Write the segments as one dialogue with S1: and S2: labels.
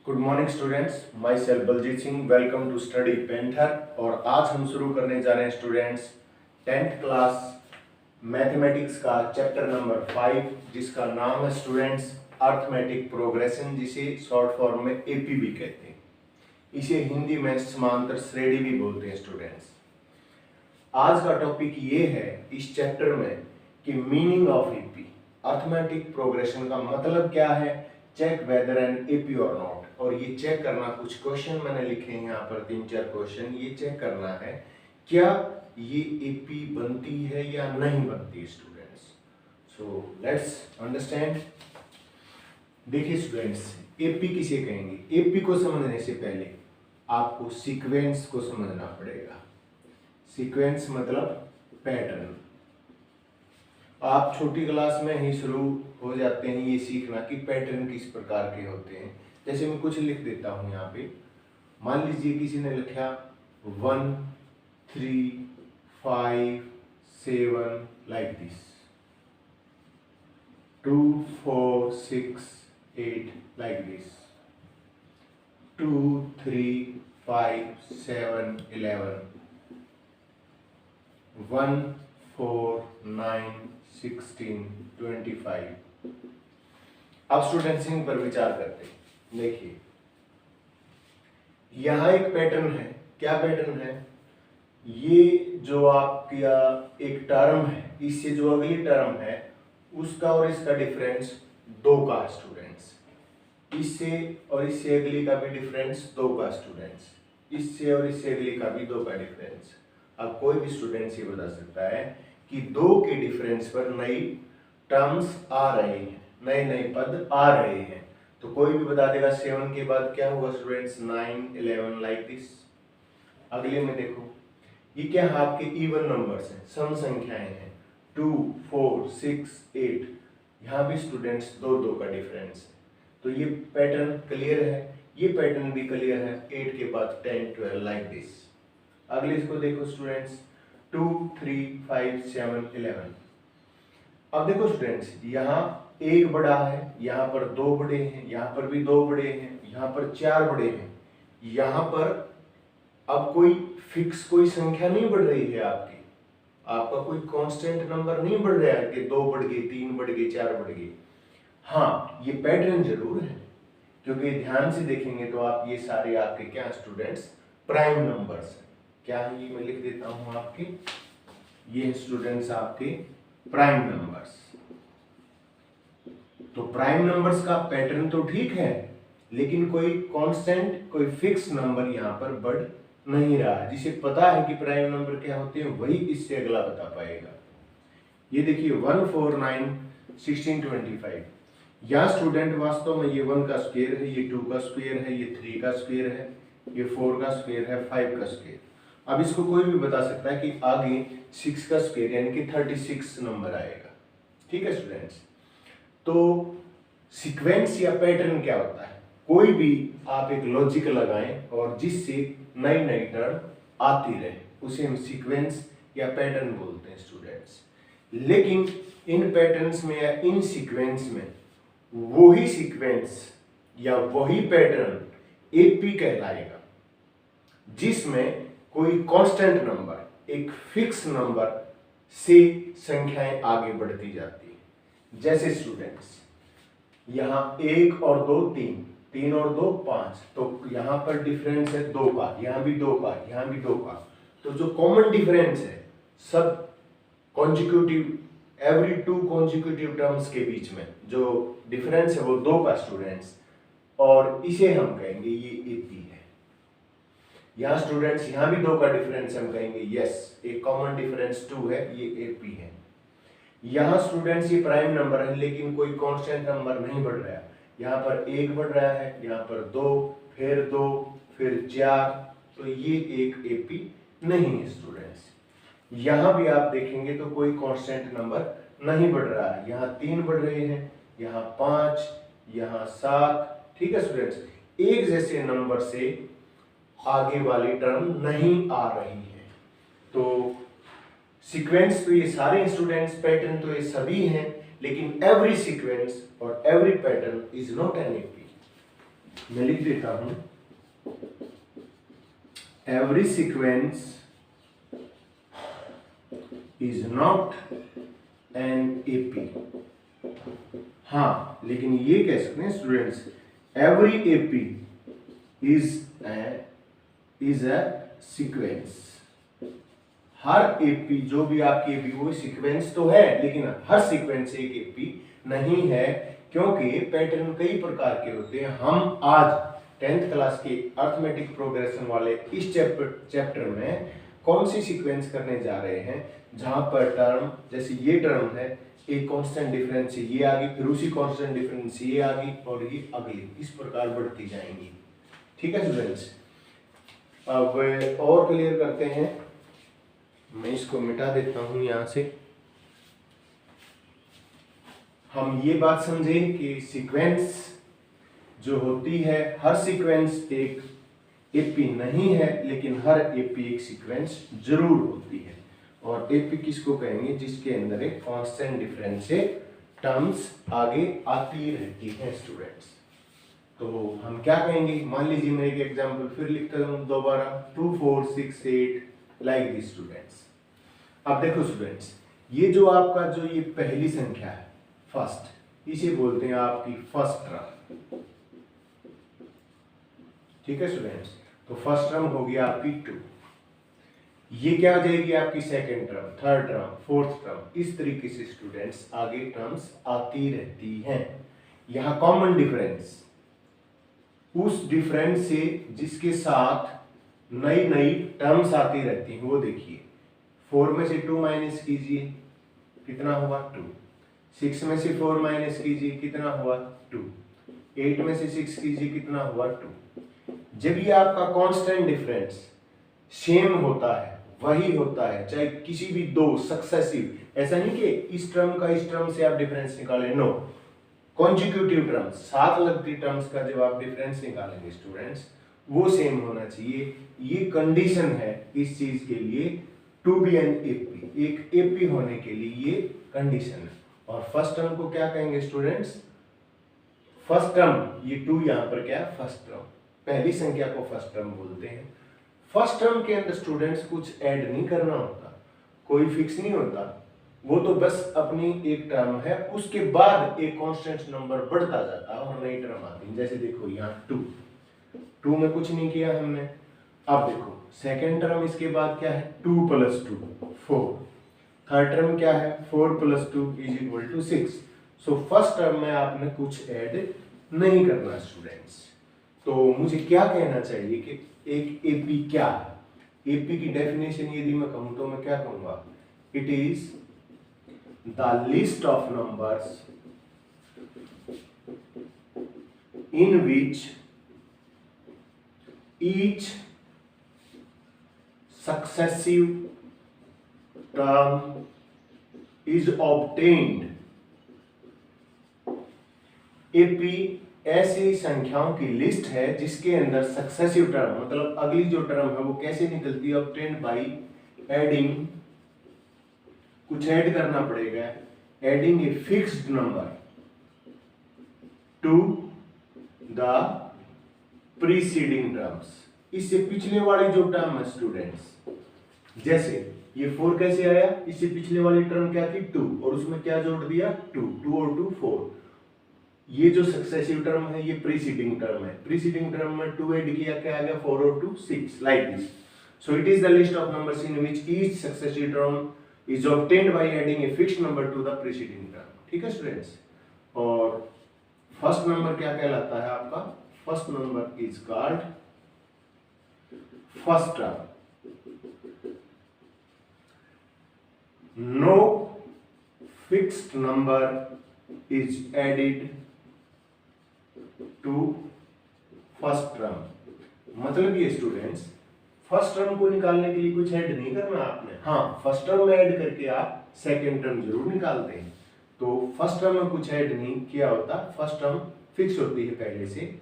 S1: Good morning students, myself Baljeet Singh. Welcome to study panther. और आज हम शुरू करने जा रहे हैं स्टूडेंट्स 10th क्लास मैथमेटिक्स का चैप्टर नंबर 5, जिसका नाम है स्टूडेंट्स अर्थमेटिक प्रोग्रेशन, जिसे शॉर्ट फॉर्म में एपी भी कहते हैं। इसे हिंदी में समांतर श्रेणी भी बोलते हैं स्टूडेंट्स। आज का टॉपिक ये है इस चैप्टर में कि meaning of AP, arithmetic progression का मतलब क्या है, चेक वेदर एन एपी और नॉट। और ये चेक करना, कुछ क्वेश्चन मैंने लिखे हैं यहाँ पर 3-4 क्वेश्चन, ये चेक करना है क्या ये एपी बनती है या नहीं बनती स्टूडेंट्स। So let's understand. देखिए स्टूडेंट्स, एपी किसे कहेंगे। एपी को समझने से पहले आपको सीक्वेंस को समझना पड़ेगा। सीक्वेंस मतलब पैटर्न। आप छोटी क्लास में ही शुरू हो जाते हैं ये सीखना कि पैटर्न किस प्रकार के होते हैं। जैसे मैं कुछ लिख देता हूं यहाँ पे, मान लीजिए किसी ने लिखा 1 3 5 7 लाइक दिस, 2 4 6 8 लाइक दिस, 2 3 5 7 11, 1 4 9 16 25। अब स्टूडेंट्स इन पर विचार करते हैं। देखिए यहां एक पैटर्न है। क्या पैटर्न है? ये जो आपका एक टर्म है, इससे जो अगली टर्म है उसका और इसका डिफरेंस 2 का स्टूडेंट्स। इससे और इससे अगली का भी डिफरेंस 2 का स्टूडेंट्स। इससे और इससे अगली का भी 2 का डिफरेंस। अब कोई भी स्टूडेंट्स ये बता सकता है कि 2 के डिफरेंस पर नई टर्म्स आ रहे हैं, नए नए पद आ रहे हैं। तो कोई भी बता देगा 7 के बाद क्या होगा स्टूडेंट्स, 9 11 लाइक दिस। अगले में देखो, ये क्या है, आपके इवन नंबर्स हैं, सम संख्याएं हैं, 2 4 6 8। यहाँ भी स्टूडेंट्स 2 का डिफरेंस है। तो ये पैटर्न क्लियर है, ये पैटर्न भी क्लियर है। 8 के बाद 10 12 लाइक दिस। अगले इसको देखो स्टूडेंट्स, 2 3 5 7 11। अब देखो स्टूडेंट्स, यहाँ एक बड़ा है, यहाँ पर 2 बड़े हैं, यहाँ पर भी 2 बड़े हैं, यहाँ पर 4 बड़े हैं। यहाँ पर अब कोई फिक्स कोई संख्या नहीं बढ़ रही है आपकी, आपका कोई कांस्टेंट नंबर नहीं बढ़ रहा है कि 2 बढ़ गए, 3 बढ़ गए, 4 बढ़ गए। हाँ, ये पैटर्न जरूर है, क्योंकि ध्यान से देखेंगे तो आप ये सारे आपके क्या स्टूडेंट्स प्राइम नंबर्स हैं। क्या है ये, मैं लिख देता हूं आपके, ये स्टूडेंट्स आपके प्राइम नंबर्स। तो प्राइम नंबर्स का पैटर्न तो ठीक है, लेकिन कोई कांस्टेंट, कोई फिक्स नंबर यहाँ पर बढ़ नहीं रहा है। जिसे पता है कि प्राइम नंबर क्या होते हैं वही इससे अगला बता पाएगा। ये देखिए 1 4 9 16 25। यहाँ स्टूडेंट वास्तव में ये 1 का स्क्वायर है, ये 2 का स्क्वायर है, ये 3 का स्क्वायर है, ये 4 का स्क्वायर है, 5 का स्क्वायर। अब इसको कोई भी बता सकता है कि आगे 6 का स्क्वायर यानी कि 36 नंबर आएगा। ठीक है स्टूडेंट्स। तो सीक्वेंस या पैटर्न क्या होता है? कोई भी आप एक लॉजिक लगाएं और जिससे नई नई टर्म आती रहे, उसे हम सीक्वेंस या पैटर्न बोलते हैं स्टूडेंट्स। लेकिन इन पैटर्न्स में या इन सीक्वेंस में वही सीक्वेंस या वही पैटर्न एपी कहलाएगा, जिसमें कोई कांस्टेंट नंबर, एक फिक्स नंबर से संख्याएं आगे बढ़ती जाती है। जैसे स्टूडेंट्स यहाँ 1 और 2 3, 3 और 2 5, तो यहाँ पर डिफरेंस है 2 का, यहाँ भी 2 का, यहाँ भी 2 का। तो जो कॉमन डिफरेंस है सब कॉन्जिक्यूटिव, एवरी 2 कॉन्जिक्यूटिव टर्म्स के बीच में जो डिफरेंस है वो 2 का स्टूडेंट्स, और इसे हम कहेंगे ये एपी है। यहाँ स्टूडेंट्स यहाँ भी 2 का डिफरेंस, हम कहेंगे यस, एक कॉमन डिफरेंस 2 है, ये एपी है। यहाँ स्टूडेंट्स ये प्राइम नंबर है, लेकिन कोई कांस्टेंट नंबर नहीं बढ़ रहा है। यहाँ पर 1 बढ़ रहा है, यहाँ पर 2, फिर 2, फिर 4, तो ये एक एपी नहीं है स्टूडेंट्स। यहाँ भी आप देखेंगे तो कोई कांस्टेंट नंबर नहीं बढ़ रहा है। यहाँ 3 बढ़ रहे हैं, यहाँ 5, यहाँ 7। ठीक है स्टूडेंट्स, एक जैसे नंबर से आगे वाली टर्म नहीं आ रही है। तो सीक्वेंस तो ये सारे स्टूडेंट्स, पैटर्न तो ये सभी हैं, लेकिन एवरी सीक्वेंस और every pattern is not an AP. मैं लिख देता हूं, every sequence is not an AP. हाँ, लेकिन ये कह सकते हैं students, every AP is a sequence. Her AP, जो भी आपकी एपी, वो सीक्वेंस तो है, लेकिन हर सीक्वेंस एक एपी नहीं है, क्योंकि पैटर्न कई प्रकार के होते हैं। हम आज 10th क्लास के अर्थमेटिक प्रोग्रेशन वाले इस चैप्टर में कौन सी सीक्वेंस करने जा रहे हैं, जहां पर टर्म, जैसे ये टर्म है, एक कांस्टेंट डिफरेंस से ये आगे, फिर उसी कांस्टेंट डिफरेंस से ये आगे और ये अगली, इस प्रकार बढ़ती जाएंगी। ठीक है स्टूडेंट्स, अब और क्लियर करते हैं। मैं इसको मिटा देता हूं यहां से। हम ये बात समझे कि सीक्वेंस जो होती है, हर सीक्वेंस एक एपी नहीं है, लेकिन हर एपी एक सीक्वेंस जरूर होती है। और एपी किसको कहेंगे, जिसके अंदर एक कांस्टेंट डिफरेंस से टर्म्स आगे आती रहती हैं स्टूडेंट्स। तो हम क्या कहेंगे, मान लीजिए मैं एक एग्जांपल फिर लिखता हूं दोबारा, 2 4 6 8 लाइक दिस स्टूडेंट्स। अब देखो स्टूडेंट्स, ये जो आपका जो ये पहली संख्या है, फर्स्ट, इसे बोलते हैं आपकी फर्स्ट टर्म। ठीक है स्टूडेंट्स, तो फर्स्ट टर्म होगी आपकी 2। ये क्या हो जाएगी आपकी second term, third term, fourth term. इस तरीके से स्टूडेंट्स आगे टर्म्स आती रहती हैं। यहां कॉमन डिफरेंस, उस डिफरेंस से जिसके साथ नई नई टर्म्स आती रहती हैं, वो देखिए। 4 में से 2 माइनस कीजिए, कितना हुआ 2। 6 में से 4 माइनस कीजिए, कितना हुआ 2। 8 में से 6 कीजिए, कितना हुआ 2। जब ये आपका कांस्टेंट डिफरेंस सेम होता है, वही होता है, चाहे किसी भी दो सक्सेसिव, ऐसा नहीं कि इस टर्म का इस टर्म से आप डिफरेंस निकालें, नो, कॉन्जिक्यूटिव टर्म्स, साथ लगती टर्म्स का जब आप डिफरेंस निकालेंगे स्टूडेंट्स, वो सेम होना चाहिए। ये कंडीशन है इस चीज के लिए, टू बी एन एपी, एक एपी होने के लिए ये कंडीशन है। और फर्स्ट टर्म को क्या कहेंगे स्टूडेंट्स, फर्स्ट टर्म, ये 2 यहां पर क्या है, फर्स्ट टर्म, पहली संख्या को फर्स्ट टर्म बोलते हैं। फर्स्ट टर्म के अंदर स्टूडेंट्स कुछ ऐड नहीं करना होता, कोई फिक्स नहीं होता, वो तो बस अपनी एक टर्म है, उसके बाद एक कांस्टेंट नंबर बढ़ता जाता है और नई टर्म आती है। जैसे देखो यहाँ 2 में कुछ नहीं किया हमने। अब देखो सेकेंड टर्म, इसके बाद क्या है, 2 + 2 4। थर्ड टर्म क्या है, 4 + 2 = 6। सो फर्स्ट टर्म में आपने कुछ ऐड नहीं करना स्टूडेंट्स। तो मुझे क्या कहना चाहिए कि एक एपी क्या है। एपी की डेफिनेशन यदि मैं कहूं तो मैं क्या कहूंगा, it is the list of numbers in which each successive term is obtained. AP ऐसी संख्याओं की लिस्ट है जिसके अंदर सक्सेसिव टर्म, मतलब अगली जो टर्म है वो कैसे निकलती है, ऑब्टेन्ड बाय एडिंग, कुछ ऐड करना पड़ेगा, adding a fixed number two the preceding terms. इससे पिछले वाली जो टर्म है स्टूडेंट्स, जैसे ये 4 कैसे आया, इससे पिछले वाली टर्म क्या थी 2, और उसमें क्या जोड़ दिया 2 और 2 4। ये जो सक्सेसिव टर्म है ये प्रीसीडिंग टर्म है, प्रीसीडिंग टर्म में 2 ऐड किया, क्या आ गया 4 और 2 6, like this. So it is the list of numbers in which each successive term is obtained by adding a fixed number two the preceding term. ठीक है स्टूडेंट्स, और first number क्या कहलाता है आपका, first number is called first term. No fixed number is added to first term. मतलब ये students, first term को निकालने के लिए कुछ ऐड नहीं करना आपने, हाँ फर्स्ट टर्म में ऐड करके आप सेकेंड टर्म जरूर निकालते हैं। तो फर्स्ट टर्म में कुछ ऐड नहीं किया होता, फर्स्ट टर्म फिक्स होती है पहले से।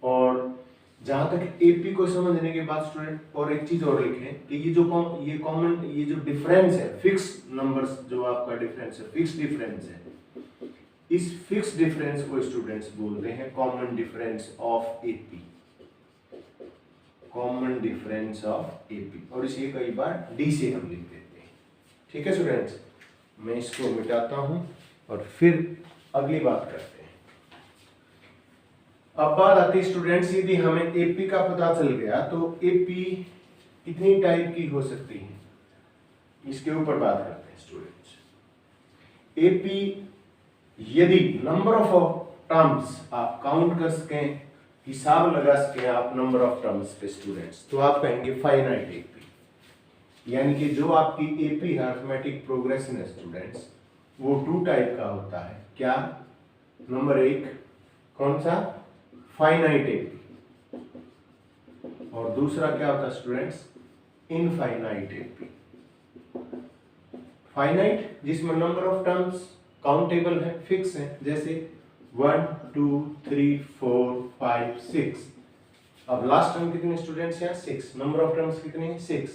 S1: और जहां तक एपी को समझने के बाद स्टूडेंट, और एक चीज और लिखें कि ये कॉमन, ये जो डिफरेंस है, फिक्स नंबर्स, जो आपका डिफरेंस है, फिक्स डिफरेंस है, इस फिक्स डिफरेंस को स्टूडेंट्स बोलते हैं common difference of AP, common difference of AP, और इसे कई बार डी से हम लिख देते हैं। ठीक है स्टूडेंट्स, मैं इसको मिटाता हूं और फिर अगली बात करते हैं। अब बात आती है स्टूडेंट्स, यदि हमें एपी का पता चल गया तो एपी कितनी टाइप की हो सकती है, इसके ऊपर बात करते हैं स्टूडेंट्स। एपी यदि नंबर ऑफ टर्म्स आप काउंट कर सकें, हिसाब लगा सकें आप नंबर ऑफ टर्म्स पे स्टूडेंट्स, तो आप कहेंगे फाइनाइट एपी। यानी कि जो आपकी एपी है अरिथमेटिक प्रोग्रेशन है स्टूडेंट्स, वो 2 टाइप का होता है। क्या? नंबर 1 कौन सा? फाइनाइट एपी, और दूसरा क्या होता है स्टूडेंट्स? Infinite AP. फाइनाइट जिसमें नंबर ऑफ टर्म्स काउंटेबल है, फिक्स है, जैसे 1 2 3 4 5 6। अब लास्ट टर्म कितने स्टूडेंट्स यहाँ? 6। नंबर ऑफ टर्म्स कितने हैं? 6।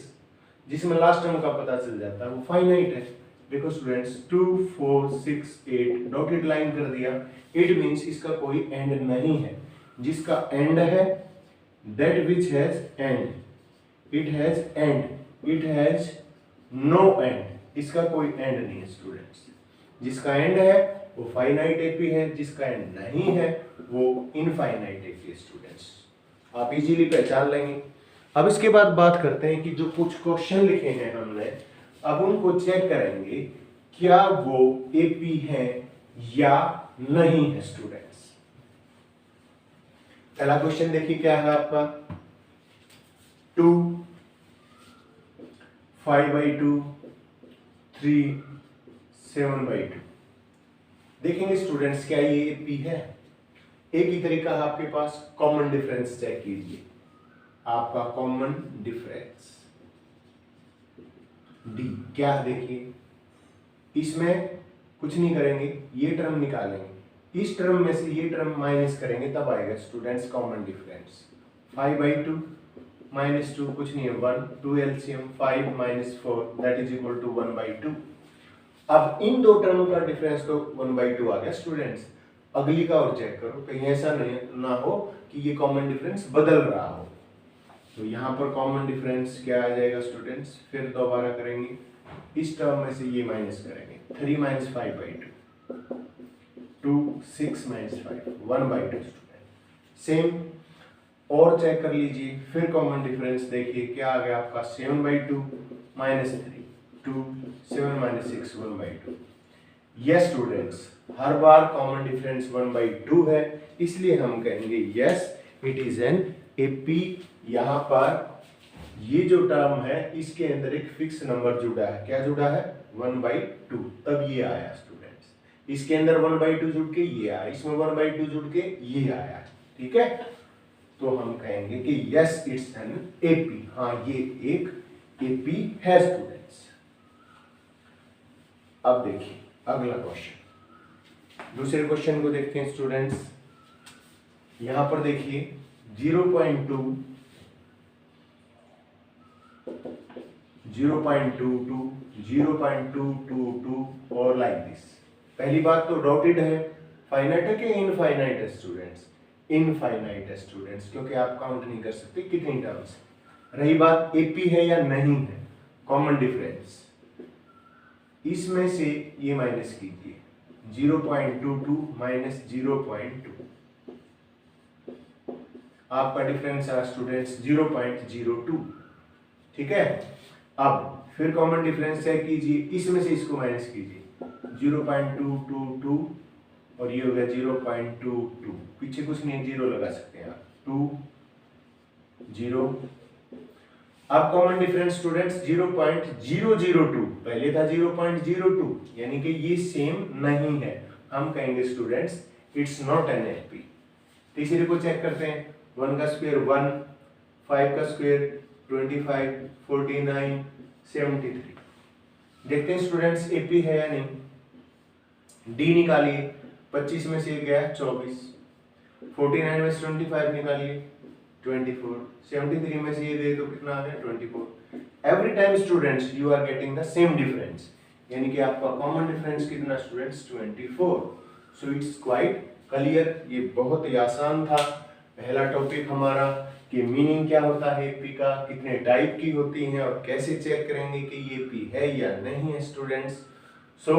S1: जिसमें लास्ट टर्म का पता चल जाता है वो फाइनाइट है। देखो स्टूडेंट्स 2 4 6 8 डॉटेड लाइन कर दिया, इट मींस इसका कोई एंड नहीं है। जिसका एंड है that which has end, it has end, it has no end, इसका कोई एंड नहीं है स्टूडेंट्स। जिसका एंड है वो फाइनाइट एपी है, जिसका एंड नहीं है वो इनफाइनाइट एपी है स्टूडेंट्स। आप इजीली पहचान लेंगे। अब इसके बाद बात करते हैं कि जो कुछ क्वेश्चन लिखे हैं हमने, अब उनको चेक करेंगे क्या वो एपी है या नहीं है स्टूडेंट्स। पहला क्वेश्चन देखिए क्या है आपका, 2 5/2 3 7/2। देखेंगे स्टूडेंट्स क्या ये एपी है। एक ही तरीका है आपके पास, कॉमन डिफरेंस चेक कीजिए। आपका कॉमन डिफरेंस डी क्या है देखिए, इसमें कुछ नहीं करेंगे, ये टर्म निकालेंगे, इस टर्म में से ये टर्म माइनस करेंगे, तब आएगा स्टूडेंट्स कॉमन डिफरेंस। 5/2 -2 कुछ नहीं है 1, 2 LCM 5 - 4 that is equal to 1/2। अब इन दो टर्म का डिफरेंस तो 1/2 आ गया स्टूडेंट्स। अगली का और चेक करो, कहीं ऐसा नहीं ना हो कि ये कॉमन डिफरेंस बदल रहा हो। तो यहाँ पर कॉमन डिफरेंस क्या आ जाएगा स्टूडेंट्स, फिर दोबारा करेंगे, इस टर्म में से ये माइनस करेंगे, 3 - 5/2 2 6 - 5 1/2 स्टूडेंट। सेम और चेक कर लीजिए, फिर कॉमन डिफरेंस देखिए क्या आ गया आपका, 7/2 -3 2 7 - 6 1/2। यस स्टूडेंट्स, हर बार कॉमन डिफरेंस 1/2 है, इसलिए हम कहेंगे yes it is an AP. यहाँ पर ये जो टर्म है इसके अंदर एक फिक्स नंबर जुड़ा है, क्या जुड़ा है? 1/2, तब ये आया स्टूडेंट्स। इसके अंदर 1/2 जुड़ के ये आया, इसमें 1/2 जुड़ के ये आया। ठीक है, तो हम कहेंगे कि यस इट्स एन एपी। हाँ, ये एक एपी है स्टूडेंट्स। अब देखिए अगला क्वेश्चन, दूसरे क्वेश्चन को देखते हैं स्टूडेंट्स। यहां पर देखिए 0.2 0.22 0.222 और लाइक दिस। पहली बात तो डॉटेड है, फाइनाइट है कि इनफाइनाइट है स्टूडेंट्स? इनफाइनाइट है स्टूडेंट्स, क्योंकि आप काउंट नहीं कर सकते कितनी टर्म्स। रही बात एपी है या नहीं है, कॉमन डिफरेंस, इसमें से ये माइनस कीजिए, 0.22 - 0.2, आपका डिफरेंस है स्टूडेंट्स 0.02। ठीक है, अब फिर कॉमन डिफरेंस चेक कीजिए, इसमें से इसको माइनस कीजिए, 0.222 और ये हो गया 0.22, पीछे कुछ नहीं, 0 लगा सकते हैं आप, 2 0। अब कॉमन डिफरेंस स्टूडेंट्स 0.002, पहले था 0.02, यानी कि ये सेम नहीं है, हम कहेंगे students it's not an AP. तीसरे को चेक करते हैं, 1 का स्क्वायर 1, 5 का स्क्वायर 25 49 73। देखते हैं स्टूडेंट्स एपी है या नहीं। डी निकालिए, 25 में से गया 24, 49 में से 25 निकालिए 24, 73 में से ये गए तो कितना आ गया 24। Every time students you are getting the same difference, यानी कि आपका कॉमन डिफरेंस कितना students 24। So it's quite clear. ये बहुत ही आसान था। पहला टॉपिक हमारा कि मीनिंग क्या होता है एपी का, कितने टाइप की होती हैं और कैसे चेक करेंगे कि ये एपी है या नहीं है स्टूडेंट्स। सो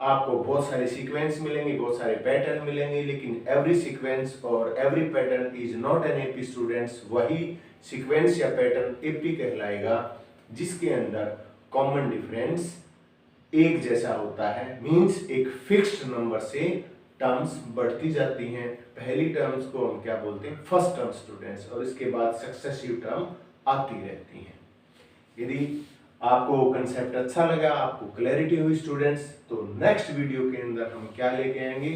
S1: आपको बहुत सारे सीक्वेंस मिलेंगे, बहुत सारे पैटर्न मिलेंगे, लेकिन एवरी सीक्वेंस और every pattern is not an AP students. वही सीक्वेंस या पैटर्न एपी कहलाएगा जिसके अंदर कॉमन डिफरेंस एक जैसा होता है, मींस एक फिक्स्ड नंबर से टर्म्स बढ़ती जाती हैं। पहली टर्म्स को हम क्या बोलते हैं, फर्स्ट टर्म स्टूडेंट्स, और इसके बाद सक्सेसिव टर्म आती रहती हैं। यदि आपको कंसेप्ट अच्छा लगा, आपको क्लैरिटी हुई स्टूडेंट्स, तो नेक्स्ट वीडियो के अंदर हम क्या लेके आएंगे,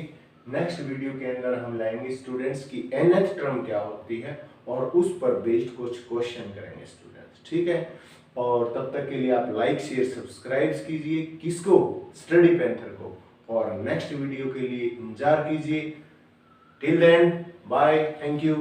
S1: नेक्स्ट वीडियो के अंदर हम लाएंगे स्टूडेंट्स की nth टर्म क्या होती है और उस पर बेस्ड कुछ क्वेश्चन करेंगे स्टूडेंट्स, ठीक है। और तब तक के लिए आप लाइक शेयर सब्सक्राइब कीजिए, किसको, स्टडी पैंथर को, और नेक्स्ट वीडियो के लिए इंतजार कीजिए। Till then bye, thank you.